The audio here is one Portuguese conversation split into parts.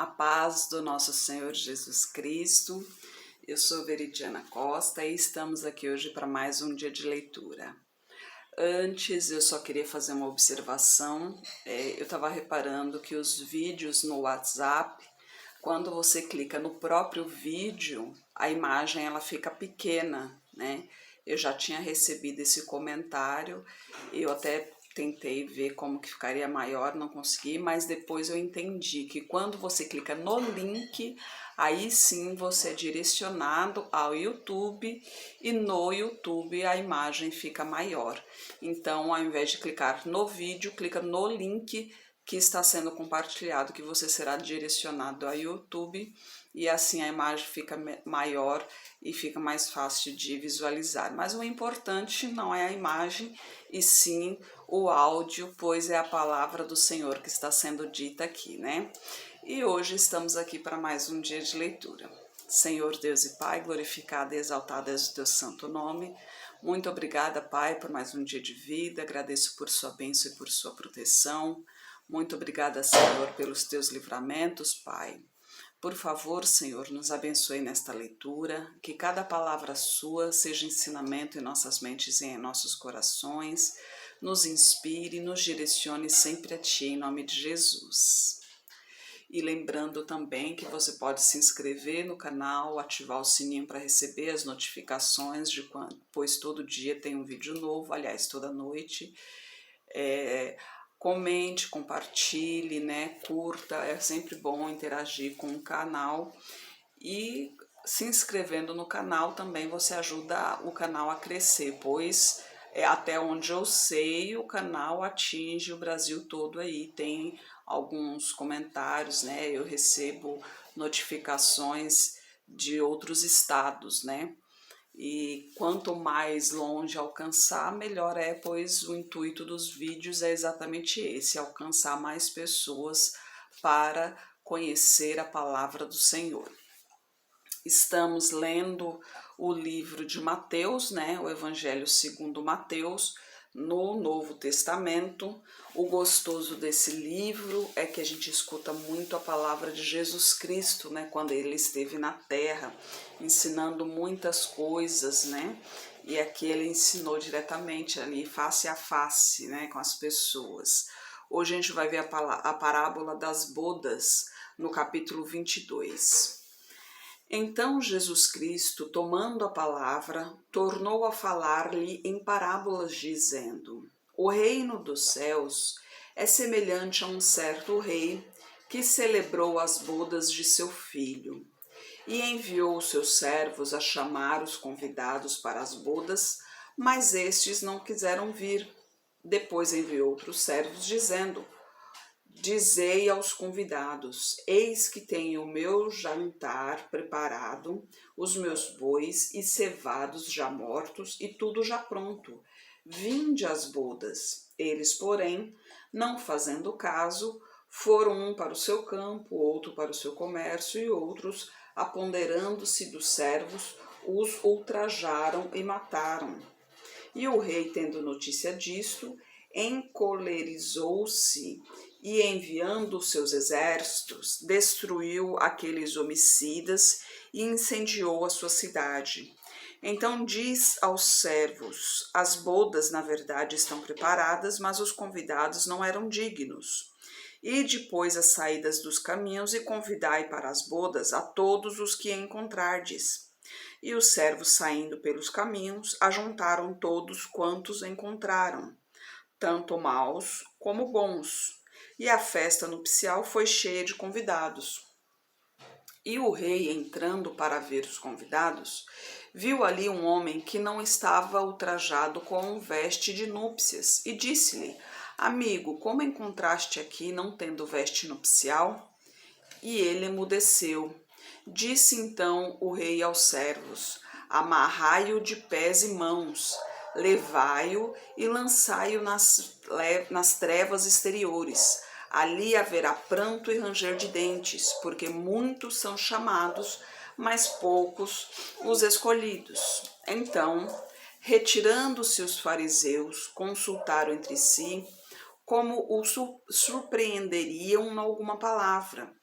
A paz do nosso Senhor Jesus Cristo. Eu sou Veridiana Costa e estamos aqui hoje para mais um dia de leitura. Antes, eu só queria fazer uma observação. Eu estava reparando que os vídeos no WhatsApp, quando você clica no próprio vídeo, a imagem ela fica pequena, né? Eu já tinha recebido esse comentário, eu até tentei ver como que ficaria maior, não consegui, mas depois eu entendi que quando você clica no link, aí sim você é direcionado ao YouTube e no YouTube a imagem fica maior. Então, ao invés de clicar no vídeo, clica no link que está sendo compartilhado, que você será direcionado ao YouTube e assim a imagem fica maior e fica mais fácil de visualizar. Mas o importante não é a imagem e sim o áudio, pois é a palavra do Senhor que está sendo dita aqui, né? E hoje estamos aqui para mais um dia de leitura. Senhor Deus e Pai, glorificado e exaltado é o teu santo nome. Muito obrigada, Pai, por mais um dia de vida. Agradeço por sua bênção e por sua proteção. Muito obrigada, Senhor, pelos teus livramentos, Pai. Por favor, Senhor, nos abençoe nesta leitura, que cada palavra sua seja ensinamento em nossas mentes e em nossos corações, nos inspire, nos direcione sempre a Ti, em nome de Jesus. E lembrando também que você pode se inscrever no canal, ativar o sininho para receber as notificações, pois todo dia tem um vídeo novo, aliás, toda noite. Comente, compartilhe, né? Curta, é sempre bom interagir com o canal. E se inscrevendo no canal também você ajuda o canal a crescer, pois até onde eu sei o canal atinge o Brasil todo aí, tem alguns comentários, né? Eu recebo notificações de outros estados, né? E quanto mais longe alcançar, melhor é, pois o intuito dos vídeos é exatamente esse, alcançar mais pessoas para conhecer a palavra do Senhor. Estamos lendo o livro de Mateus, né, o Evangelho segundo Mateus, no Novo Testamento. O gostoso desse livro é que a gente escuta muito a palavra de Jesus Cristo, né, quando ele esteve na terra, ensinando muitas coisas, né, e aqui ele ensinou diretamente ali, face a face, né, com as pessoas. Hoje a gente vai ver a parábola das bodas, no capítulo 22. Então Jesus Cristo, tomando a palavra, tornou a falar-lhe em parábolas, dizendo: O reino dos céus é semelhante a um certo rei que celebrou as bodas de seu filho e enviou seus servos a chamar os convidados para as bodas, mas estes não quiseram vir. Depois enviou outros servos, dizendo: Dizei aos convidados: eis que tenho o meu jantar preparado, os meus bois e cevados já mortos e tudo já pronto. Vinde às bodas. Eles, porém, não fazendo caso, foram um para o seu campo, outro para o seu comércio, e outros, apoderando-se dos servos, os ultrajaram e mataram. E o rei, tendo notícia disto, encolerizou-se e, enviando os seus exércitos, destruiu aqueles homicidas e incendiou a sua cidade. Então diz aos servos: as bodas, na verdade, estão preparadas, mas os convidados não eram dignos. E depois as saídas dos caminhos, e convidai para as bodas a todos os que encontrardes. E os servos, saindo pelos caminhos, ajuntaram todos quantos encontraram, tanto maus como bons. E a festa nupcial foi cheia de convidados. E o rei, entrando para ver os convidados, viu ali um homem que não estava ultrajado com veste de núpcias, e disse-lhe: Amigo, como encontraste aqui não tendo veste nupcial? E ele emudeceu. Disse então o rei aos servos: Amarrai-o de pés e mãos, levai-o e lançai-o nas trevas exteriores. Ali haverá pranto e ranger de dentes, porque muitos são chamados, mas poucos os escolhidos. Então, retirando-se os fariseus, consultaram entre si como o surpreenderiam em alguma palavra.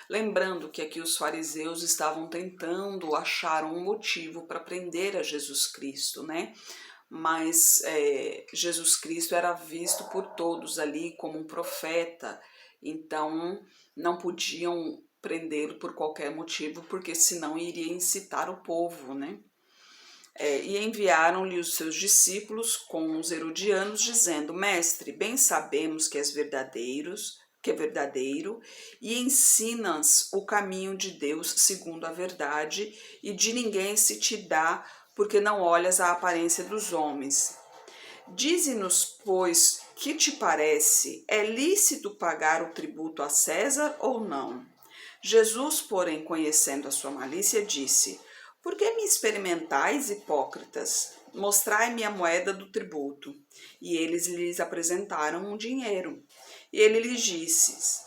Lembrando que aqui os fariseus estavam tentando achar um motivo para prender a Jesus Cristo, né? Mas Jesus Cristo era visto por todos ali como um profeta, então não podiam prendê-lo por qualquer motivo, porque senão iria incitar o povo, né? E enviaram-lhe os seus discípulos com os herodianos, dizendo: Mestre, bem sabemos que és verdadeiro, e ensinas o caminho de Deus segundo a verdade, e de ninguém se te dá, porque não olhas a aparência dos homens. Dize-nos, pois, que te parece? É lícito pagar o tributo a César ou não? Jesus, porém, conhecendo a sua malícia, disse: Por que me experimentais, hipócritas? Mostrai-me a moeda do tributo. E eles lhes apresentaram um dinheiro. E ele lhes disse: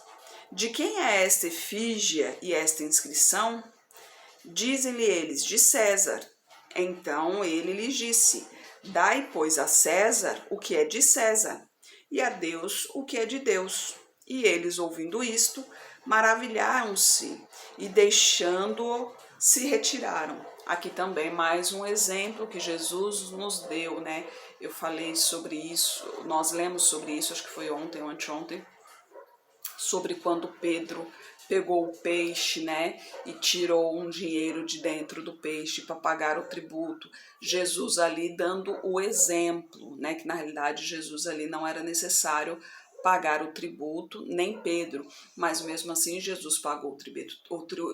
De quem é esta efígie e esta inscrição? Dizem-lhe eles: De César. Então ele lhes disse: Dai, pois, a César o que é de César, e a Deus o que é de Deus. E eles, ouvindo isto, maravilharam-se e, deixando-o, se retiraram. Aqui também mais um exemplo que Jesus nos deu, né? Eu falei sobre isso, nós lemos sobre isso, acho que foi ontem ou anteontem, sobre quando Pedro pegou o peixe, né, e tirou um dinheiro de dentro do peixe para pagar o tributo. Jesus ali dando o exemplo, né, que na realidade Jesus ali não era necessário pagar o tributo, nem Pedro, mas mesmo assim Jesus pagou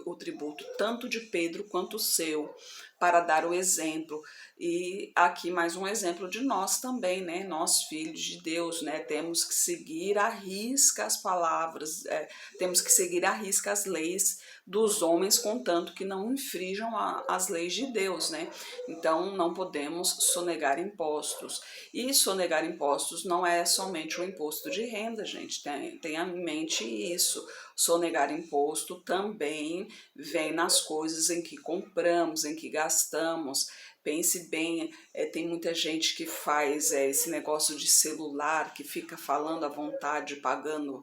o tributo tanto de Pedro quanto o seu, para dar o exemplo. E aqui mais um exemplo de nós também, né? Nós, filhos de Deus, né? Temos que seguir à risca as palavras, temos que seguir à risca as leis dos homens, contanto que não infrijam as leis de Deus, né? Então, não podemos sonegar impostos. E sonegar impostos não é somente o imposto de renda, gente, tenha em mente isso. Sonegar imposto também vem nas coisas em que compramos, em que gastamos. Pense bem, tem muita gente que faz esse negócio de celular, que fica falando à vontade, pagando,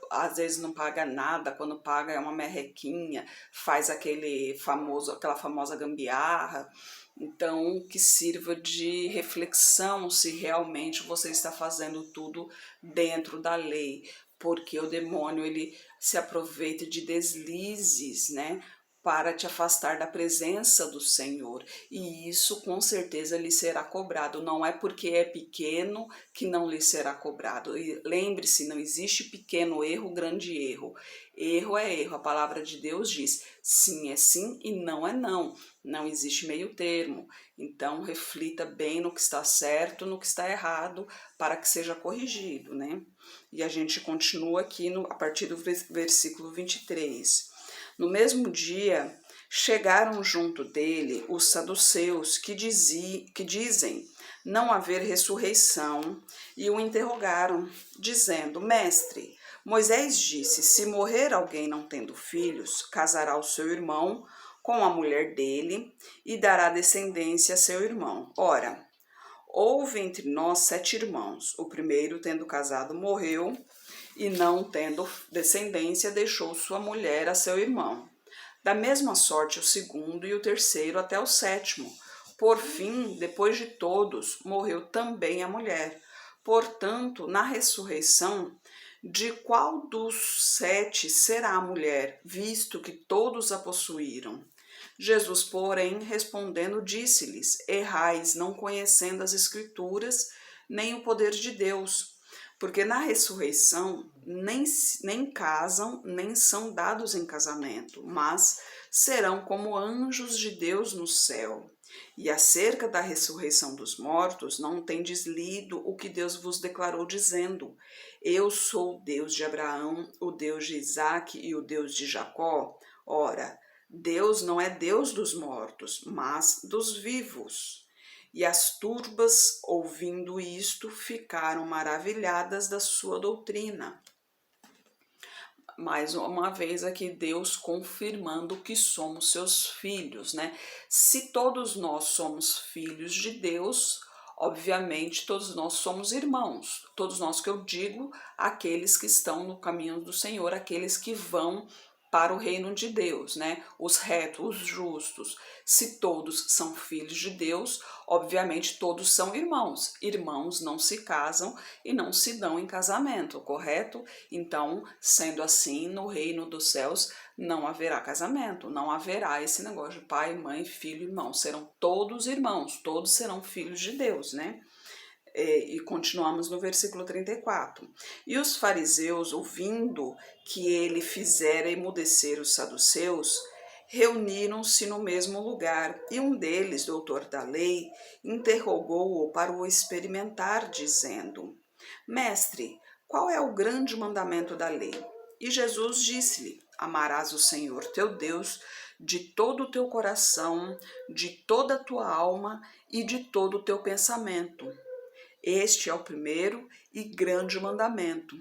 às vezes não paga nada, quando paga é uma merrequinha, faz aquela famosa gambiarra. Então, que sirva de reflexão se realmente você está fazendo tudo dentro da lei, porque o demônio ele se aproveita de deslizes, né, para te afastar da presença do Senhor, e isso com certeza lhe será cobrado. Não é porque é pequeno que não lhe será cobrado. E lembre-se, não existe pequeno erro, grande erro. Erro é erro. A palavra de Deus diz: sim é sim e não é não. Não existe meio termo. Então reflita bem no que está certo, no que está errado, para que seja corrigido, né? E a gente continua aqui a partir do versículo 23. No mesmo dia, chegaram junto dele os saduceus que dizem não haver ressurreição, e o interrogaram, dizendo: Mestre, Moisés disse: se morrer alguém não tendo filhos, casará o seu irmão com a mulher dele e dará descendência a seu irmão. Ora, houve entre nós 7 irmãos. O primeiro, tendo casado, morreu, e não tendo descendência, deixou sua mulher a seu irmão. Da mesma sorte o segundo e o terceiro até o sétimo. Por fim, depois de todos, morreu também a mulher. Portanto, na ressurreição, de qual dos 7 será a mulher, visto que todos a possuíram? Jesus, porém, respondendo, disse-lhes: Errais, não conhecendo as Escrituras, nem o poder de Deus. Porque na ressurreição nem casam, nem são dados em casamento, mas serão como anjos de Deus no céu. E acerca da ressurreição dos mortos, não tendes lido o que Deus vos declarou, dizendo: Eu sou o Deus de Abraão, o Deus de Isaque e o Deus de Jacó? Ora, Deus não é Deus dos mortos, mas dos vivos. E as turbas, ouvindo isto, ficaram maravilhadas da sua doutrina. Mais uma vez aqui Deus confirmando que somos seus filhos, né? Se todos nós somos filhos de Deus, obviamente todos nós somos irmãos. Todos nós, que eu digo, aqueles que estão no caminho do Senhor, aqueles que vão para o reino de Deus, né? Os retos, os justos. Se todos são filhos de Deus, obviamente todos são irmãos. Irmãos não se casam e não se dão em casamento, correto? Então, sendo assim, no reino dos céus não haverá casamento, não haverá esse negócio de pai, mãe, filho, irmão. Serão todos irmãos, todos serão filhos de Deus, né? E continuamos no versículo 34. E os fariseus, ouvindo que ele fizera emudecer os saduceus, reuniram-se no mesmo lugar, e um deles, doutor da lei, interrogou-o para o experimentar, dizendo: Mestre, qual é o grande mandamento da lei? E Jesus disse-lhe: Amarás o Senhor teu Deus de todo o teu coração, de toda a tua alma e de todo o teu pensamento. Este é o primeiro e grande mandamento.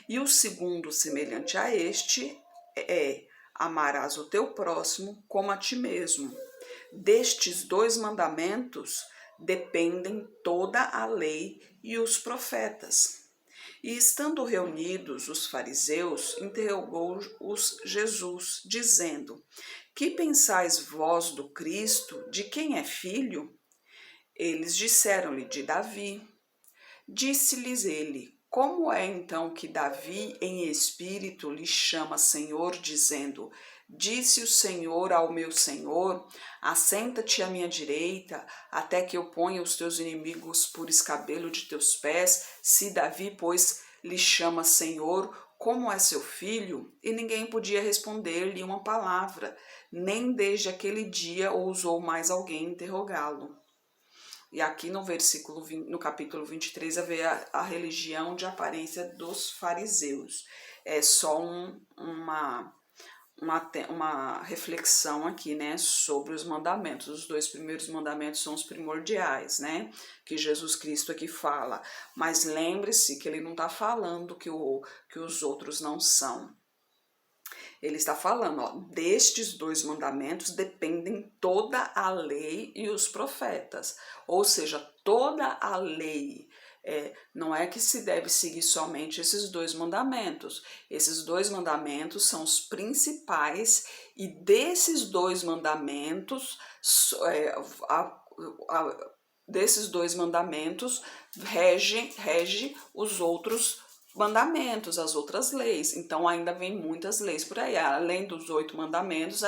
E o segundo, semelhante a este, é: amarás o teu próximo como a ti mesmo. Destes dois mandamentos dependem toda a lei e os profetas. E estando reunidos os fariseus, interrogou-os Jesus, dizendo: Que pensais vós do Cristo? De quem é filho? Eles disseram-lhe: de Davi. Disse-lhes ele: Como é então que Davi em espírito lhe chama Senhor, dizendo: Disse o Senhor ao meu Senhor: Assenta-te à minha direita, até que eu ponha os teus inimigos por escabelo de teus pés. Se Davi, pois, lhe chama Senhor, como é seu filho? E ninguém podia responder-lhe uma palavra, nem desde aquele dia ousou mais alguém interrogá-lo. E aqui no versículo 20, no capítulo 23, vê a religião de aparência dos fariseus. É só uma reflexão aqui, né, sobre os mandamentos. Os dois primeiros mandamentos são os primordiais, né, que Jesus Cristo aqui fala. Mas lembre-se que ele não está falando que os outros não são. Ele está falando, ó, destes dois mandamentos dependem toda a lei e os profetas. Ou seja, toda a lei. Não é que se deve seguir somente esses dois mandamentos. Esses dois mandamentos são os principais e desses dois mandamentos, rege os outros mandamentos, as outras leis. Então ainda vem muitas leis por aí. Além dos 8 mandamentos,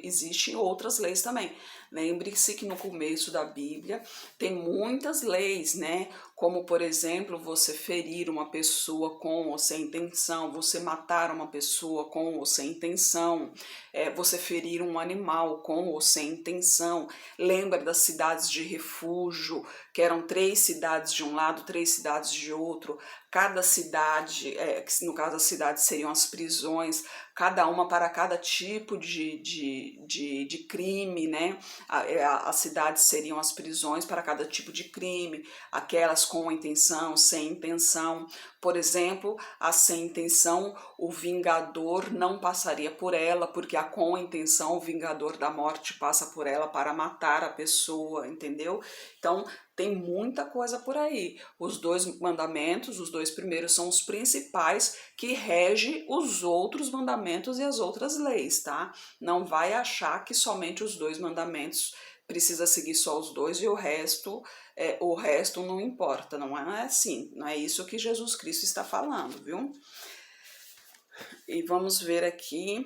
existem outras leis também. Lembre-se que no começo da Bíblia tem muitas leis, né? Como, por exemplo, você ferir uma pessoa com ou sem intenção, você matar uma pessoa com ou sem intenção, você ferir um animal com ou sem intenção. Lembra das cidades de refúgio, que eram 3 cidades de um lado, 3 cidades de outro. Cada cidade, no caso as cidades seriam as prisões, cada uma para cada tipo de crime, né? As cidades seriam as prisões para cada tipo de crime, aquelas com intenção, sem intenção. Por exemplo, a sem intenção, o vingador não passaria por ela, porque a com intenção, o vingador da morte passa por ela para matar a pessoa, entendeu? Então, tem muita coisa por aí. Os 2 mandamentos, os 2 primeiros são os principais que regem os outros mandamentos e as outras leis, tá? Não vai achar que somente os 2 mandamentos precisa seguir só os 2 e o resto não importa. Não é assim, não é isso que Jesus Cristo está falando, viu? E vamos ver aqui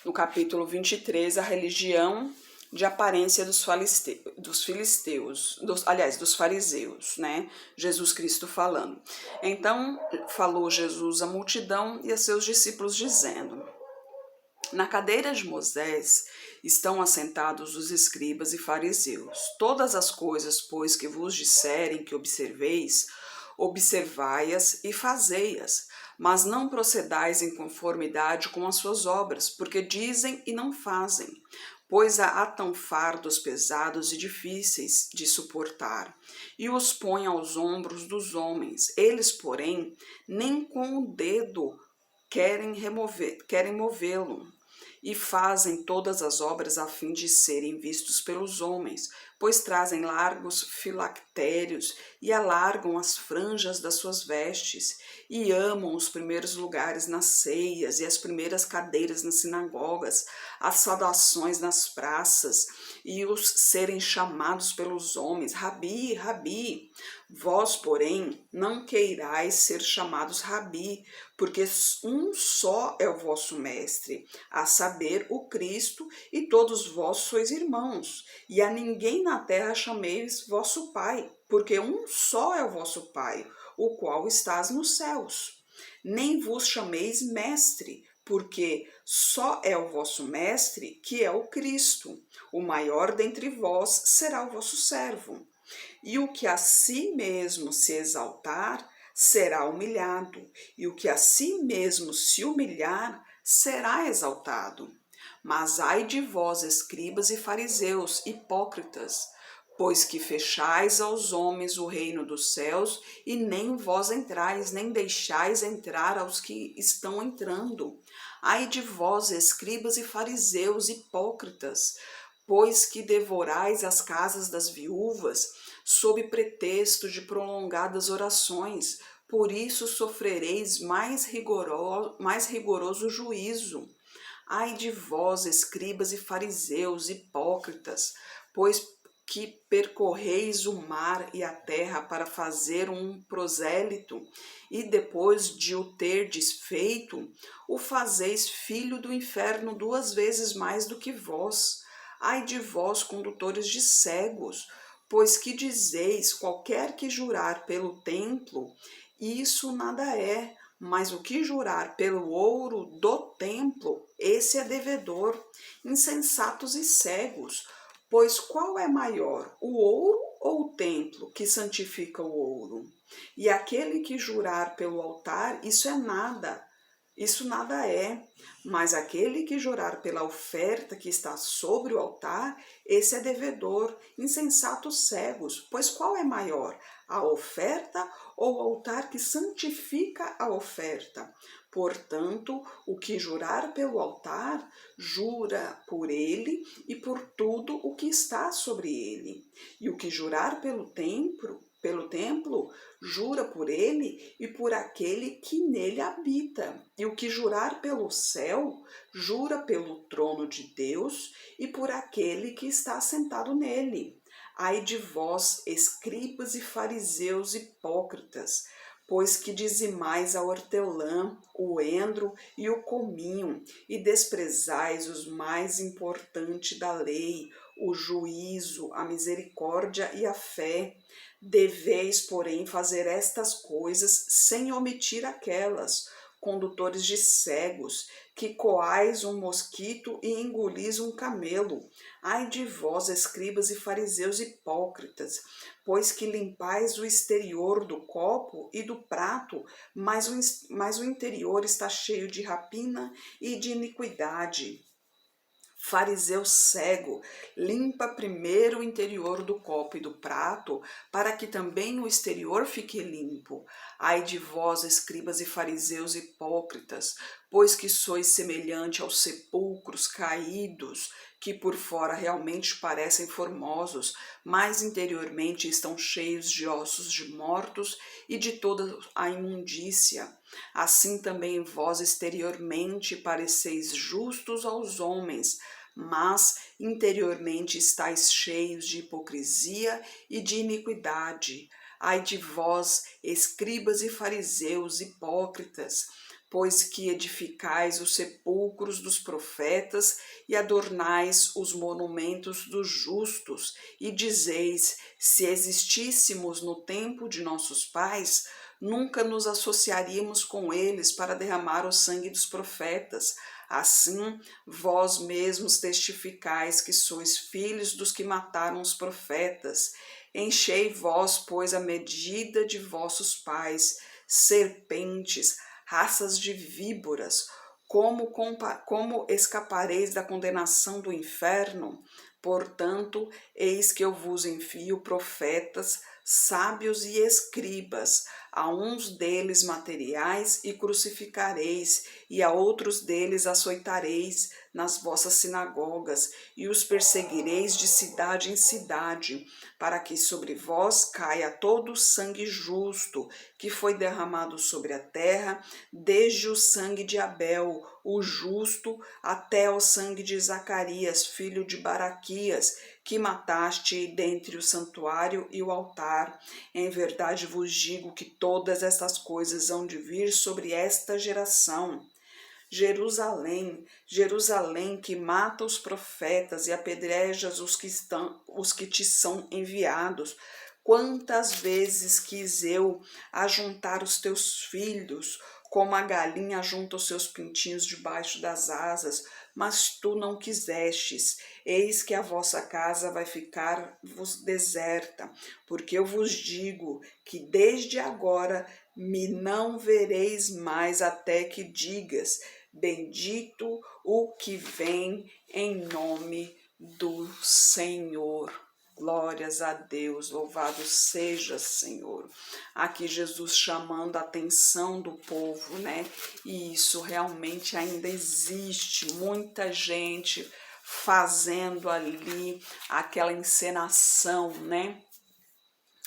no capítulo 23, a religião de aparência dos filisteus, dos fariseus, né? Jesus Cristo falando. Então, falou Jesus à multidão e a seus discípulos, dizendo: Na cadeira de Moisés estão assentados os escribas e fariseus. Todas as coisas, pois, que vos disserem que observeis, observai-as e fazei-as, mas não procedais em conformidade com as suas obras, porque dizem e não fazem. Pois atam fardos pesados e difíceis de suportar, e os põem aos ombros dos homens. Eles, porém, nem com o dedo querem movê-lo. e fazem todas as obras a fim de serem vistos pelos homens, pois trazem largos filactérios e alargam as franjas das suas vestes, e amam os primeiros lugares nas ceias e as primeiras cadeiras nas sinagogas, as saudações nas praças e os serem chamados pelos homens, Rabi, Rabi. Vós, porém, não queirais ser chamados Rabi, porque um só é o vosso mestre, a saber, o Cristo, e todos vós sois irmãos, e a ninguém na terra chameis vosso Pai, porque um só é o vosso Pai, o qual estás nos céus. Nem vos chameis mestre, porque só é o vosso mestre, que é o Cristo. O maior dentre vós será o vosso servo. E o que a si mesmo se exaltar, será humilhado, e o que a si mesmo se humilhar, será exaltado. Mas ai de vós, escribas e fariseus, hipócritas, pois que fechais aos homens o reino dos céus, e nem vós entrais, nem deixais entrar aos que estão entrando. Ai de vós, escribas e fariseus, hipócritas, pois que devorais as casas das viúvas, sob pretexto de prolongadas orações, por isso sofrereis mais rigoroso juízo. Ai de vós, escribas e fariseus, hipócritas, pois que percorreis o mar e a terra para fazer um prosélito, e depois de o terdes feito, o fazeis filho do inferno 2 vezes mais do que vós. Ai de vós, condutores de cegos, pois que dizeis, qualquer que jurar pelo templo, isso nada é, mas o que jurar pelo ouro do templo, esse é devedor. Insensatos e cegos, pois qual é maior, o ouro ou o templo que santifica o ouro? E aquele que jurar pelo altar, isso nada é, mas aquele que jurar pela oferta que está sobre o altar, esse é devedor. Insensatos cegos, pois qual é maior, a oferta ou o altar que santifica a oferta? Portanto, o que jurar pelo altar, jura por ele e por tudo o que está sobre ele. E o que jurar pelo templo, jura por ele e por aquele que nele habita. E o que jurar pelo céu, jura pelo trono de Deus e por aquele que está sentado nele. Ai de vós, escribas e fariseus hipócritas, pois que dizimais a hortelã, o endro e o cominho, e desprezais os mais importantes da lei, o juízo, a misericórdia e a fé. Deveis, porém, fazer estas coisas sem omitir aquelas, condutores de cegos, que coais um mosquito e engolis um camelo. Ai de vós, escribas e fariseus hipócritas, pois que limpais o exterior do copo e do prato, mas o interior está cheio de rapina e de iniquidade. Fariseu cego, limpa primeiro o interior do copo e do prato, para que também o exterior fique limpo. Ai de vós, escribas e fariseus hipócritas, pois que sois semelhante aos sepulcros caídos, que por fora realmente parecem formosos, mas interiormente estão cheios de ossos de mortos e de toda a imundícia. Assim também vós exteriormente pareceis justos aos homens, mas interiormente estáis cheios de hipocrisia e de iniquidade. Ai de vós, escribas e fariseus hipócritas, pois que edificais os sepulcros dos profetas e adornais os monumentos dos justos, e dizeis, se existíssemos no tempo de nossos pais, nunca nos associaríamos com eles para derramar o sangue dos profetas. Assim, vós mesmos testificais que sois filhos dos que mataram os profetas. Enchei vós, pois, a medida de vossos pais, serpentes, raças de víboras, como escapareis da condenação do inferno? Portanto, eis que eu vos envio profetas, sábios e escribas, a uns deles materiais e crucificareis, e a outros deles açoitareis, nas vossas sinagogas, e os perseguireis de cidade em cidade, para que sobre vós caia todo o sangue justo que foi derramado sobre a terra, desde o sangue de Abel, o justo, até o sangue de Zacarias, filho de Baraquias, que mataste dentre o santuário e o altar. Em verdade vos digo que todas estas coisas hão de vir sobre esta geração. Jerusalém, Jerusalém, que mata os profetas e apedrejas os que te são enviados. Quantas vezes quis eu ajuntar os teus filhos, como a galinha junta os seus pintinhos debaixo das asas, mas tu não quisestes. Eis que a vossa casa vai ficar-vos deserta, porque eu vos digo que desde agora me não vereis mais, até que digas: bendito o que vem em nome do Senhor. Glórias a Deus, louvado seja Senhor. Aqui Jesus chamando a atenção do povo, né? E isso realmente ainda existe, muita gente fazendo ali aquela encenação, né?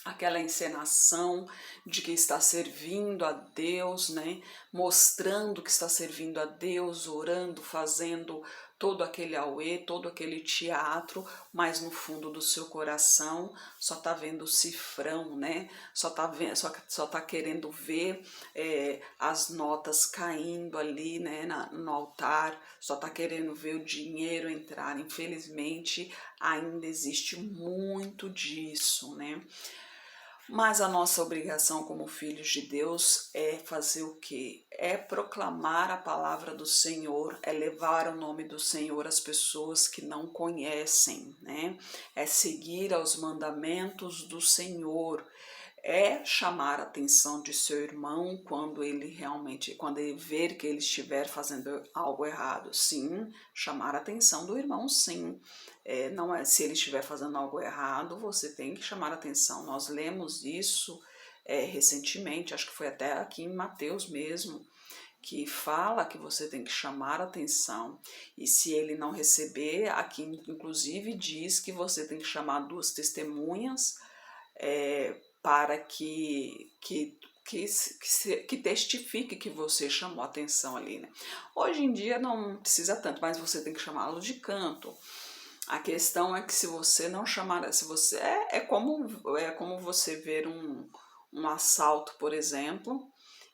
Aquela encenação de que está servindo a Deus, né? Mostrando que está servindo a Deus, orando, fazendo todo aquele auê, todo aquele teatro, mas no fundo do seu coração só tá vendo o cifrão, né? Só tá querendo ver as notas caindo ali, né? No altar, só tá querendo ver o dinheiro entrar. Infelizmente, ainda existe muito disso, né? Mas a nossa obrigação como filhos de Deus é fazer o quê? É proclamar a palavra do Senhor, é levar o nome do Senhor às pessoas que não conhecem, né? É seguir aos mandamentos do Senhor, é chamar a atenção de seu irmão quando ele ver que ele estiver fazendo algo errado. Sim, chamar a atenção do irmão, sim. Não é, se ele estiver fazendo algo errado, você tem que chamar a atenção. Nós lemos isso recentemente, acho que foi até aqui em Mateus mesmo, que fala que você tem que chamar a atenção. E se ele não receber, aqui inclusive diz que você tem que chamar 2 testemunhas, para que testifique que você chamou atenção ali, né? Hoje em dia não precisa tanto, mas você tem que chamá-lo de canto. A questão é que se você não chamar, se você é como você ver um assalto, por exemplo,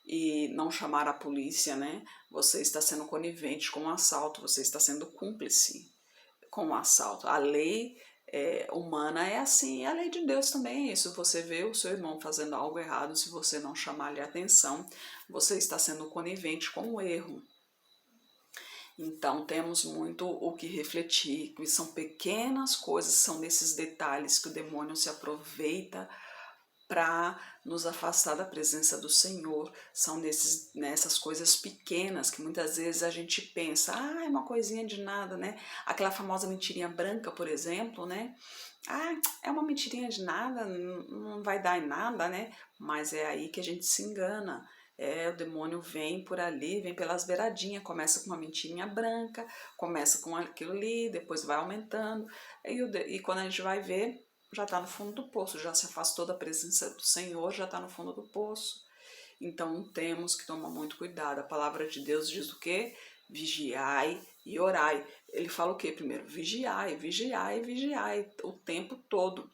e não chamar a polícia, né? Você está sendo conivente com o assalto, você está sendo cúmplice com o assalto. A lei humana é assim, e a lei de Deus também é isso. Você vê o seu irmão fazendo algo errado, se você não chamar-lhe atenção, você está sendo conivente com o erro. Então temos muito o que refletir, que são pequenas coisas, são nesses detalhes que o demônio se aproveita para nos afastar da presença do Senhor. São nessas coisas pequenas que muitas vezes a gente pensa, é uma coisinha de nada, né? Aquela famosa mentirinha branca, por exemplo, né? É uma mentirinha de nada, não vai dar em nada, né? Mas é aí que a gente se engana. O demônio vem por ali, vem pelas beiradinhas, começa com uma mentirinha branca, começa com aquilo ali, depois vai aumentando, e quando a gente vai ver, já está no fundo do poço, já se afastou da presença do Senhor, já está no fundo do poço. Então temos que tomar muito cuidado. A palavra de Deus diz o quê? Vigiai e orai. Ele fala o quê primeiro? Vigiai, vigiai, vigiai, o tempo todo.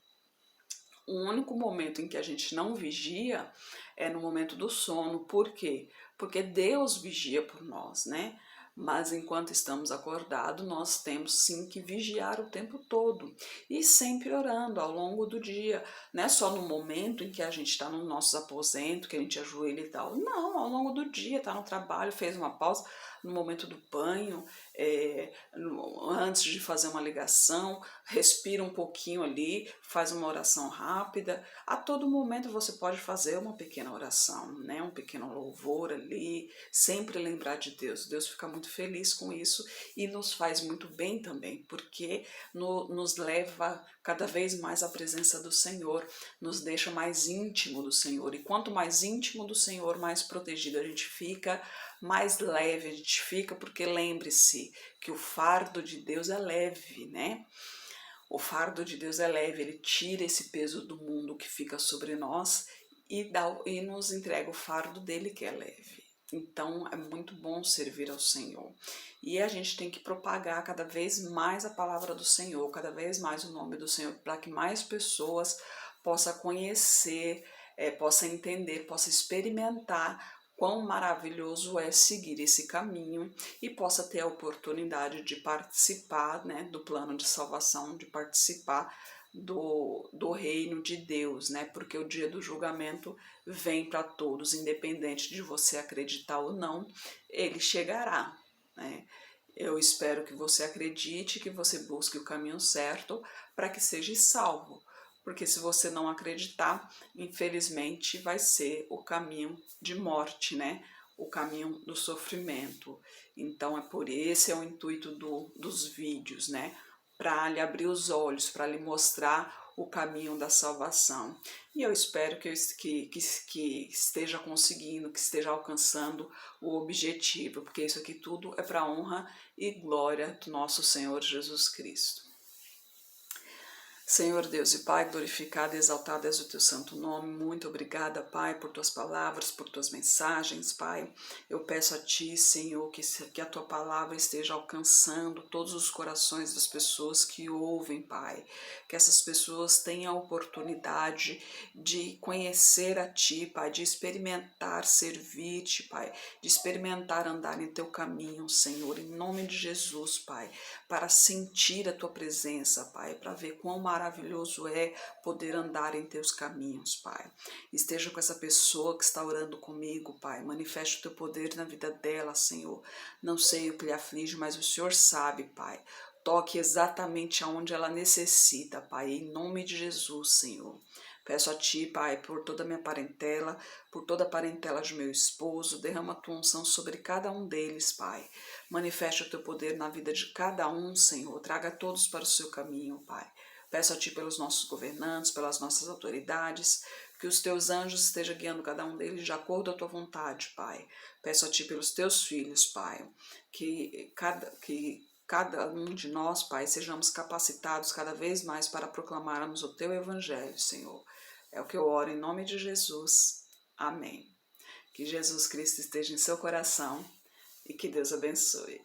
O único momento em que a gente não vigia é no momento do sono. Por quê? Porque Deus vigia por nós, né? Mas enquanto estamos acordados, nós temos sim que vigiar o tempo todo e sempre orando ao longo do dia, não é só no momento em que a gente está no nosso aposento, que a gente ajoelha e tal, não, ao longo do dia, está no trabalho, fez uma pausa, no momento do banho, antes de fazer uma ligação, respira um pouquinho ali, faz uma oração rápida. A todo momento você pode fazer uma pequena oração, né? Um pequeno louvor ali, sempre lembrar de Deus. Deus fica muito feliz com isso e nos faz muito bem também, porque nos leva cada vez mais à presença do Senhor, nos deixa mais íntimo do Senhor. E quanto mais íntimo do Senhor, mais protegido a gente fica, mais leve a gente fica, porque lembre-se que o fardo de Deus é leve, né? O fardo de Deus é leve, ele tira esse peso do mundo que fica sobre nós e nos entrega o fardo dele que é leve. Então é muito bom servir ao Senhor. E a gente tem que propagar cada vez mais a palavra do Senhor, cada vez mais o nome do Senhor, para que mais pessoas possam conhecer, possam entender, possam experimentar quão maravilhoso é seguir esse caminho e possa ter a oportunidade de participar, né, do plano de salvação, de participar do reino de Deus, né? Porque o dia do julgamento vem para todos, independente de você acreditar ou não, ele chegará, né? Eu espero que você acredite, que você busque o caminho certo para que seja salvo. Porque se você não acreditar, infelizmente vai ser o caminho de morte, né? O caminho do sofrimento. Então esse é o intuito dos vídeos, né? Para lhe abrir os olhos, para lhe mostrar o caminho da salvação. E eu espero que esteja conseguindo, que esteja alcançando o objetivo, porque isso aqui tudo é para a honra e glória do nosso Senhor Jesus Cristo. Senhor Deus e Pai, glorificado e exaltado és o teu santo nome. Muito obrigada, Pai, por tuas palavras, por tuas mensagens, Pai. Eu peço a Ti, Senhor, que a Tua palavra esteja alcançando todos os corações das pessoas que ouvem, Pai. Que essas pessoas tenham a oportunidade de conhecer a Ti, Pai, de experimentar servir-te, Pai, de experimentar andar em Teu caminho, Senhor, em nome de Jesus, Pai, para sentir a Tua presença, Pai, para ver quão maravilhoso é poder andar em teus caminhos, Pai. Esteja com essa pessoa que está orando comigo, Pai. Manifeste o teu poder na vida dela, Senhor. Não sei o que lhe aflige, mas o Senhor sabe, Pai. Toque exatamente aonde ela necessita, Pai, em nome de Jesus, Senhor. Peço a Ti, Pai, por toda a minha parentela, por toda a parentela de meu esposo, derrama a Tua unção sobre cada um deles, Pai. Manifeste o Teu poder na vida de cada um, Senhor. Traga todos para o Seu caminho, Pai. Peço a Ti pelos nossos governantes, pelas nossas autoridades, que os Teus anjos estejam guiando cada um deles de acordo com a Tua vontade, Pai. Peço a Ti pelos Teus filhos, Pai, que cada um de nós, Pai, sejamos capacitados cada vez mais para proclamarmos o Teu Evangelho, Senhor. É o que eu oro em nome de Jesus. Amém. Que Jesus Cristo esteja em seu coração e que Deus abençoe.